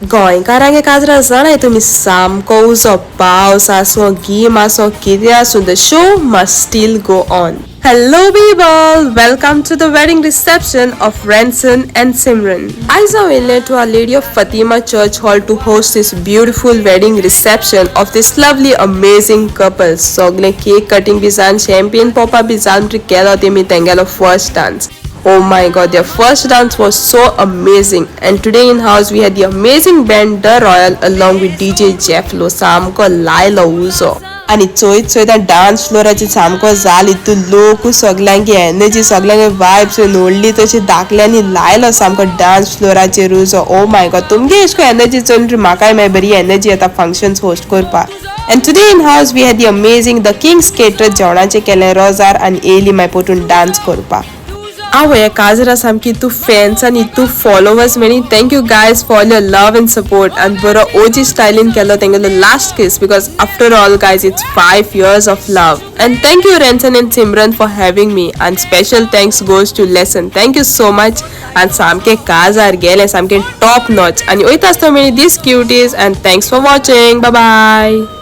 गोंयकारांगे काजरां जाणाय तुमी सामको उजो पावस आसो गीम आसो कितें आसूं the show must still go on. Hello people, welcome to the wedding reception of RENSON and SIMRAN. I saw in to Our Lady of Fatima Church Hall to host this beautiful wedding reception of this lovely amazing couple. Sogle cake cutting bizan champagne popa bizan together they meet tengalo first dance. Oh my god, their first dance was so amazing. And today in house we had the amazing band The Royal along with DJ Jeff Lo सामको लायलो उजो आणि चोयत Choyta dance फ्लोराची सामको जाल इतू लोक सगळ्यांकी energy सगळ्यांगे vibes नोडली तशी दाखल्यांनी लायलो सामको डान्स फ्लोराचेर उजो. ओ माय गॉड, तुमगे एशको एनर्जी चोयन म्हाकाय मागीर बरी एनर्जी येता फंक्शन्स होस्ट करपाक. And today in house we had the amazing The King's Caterer जेवणाचे केले रोजार आणि एली माय पोटून डान्स करपाक. Our Kazara Samki to fans and to followers many. Thank you guys for all your love and support and for OG styling kello thank you the last kiss because after all guys it's 5 years of love. And thank you RENSON and SIMRAN for having me and special thanks goes to Lesson. Thank you so much and Samke Kazar gele Samke top notch and oitas to many these cuties and thanks for watching. Bye bye.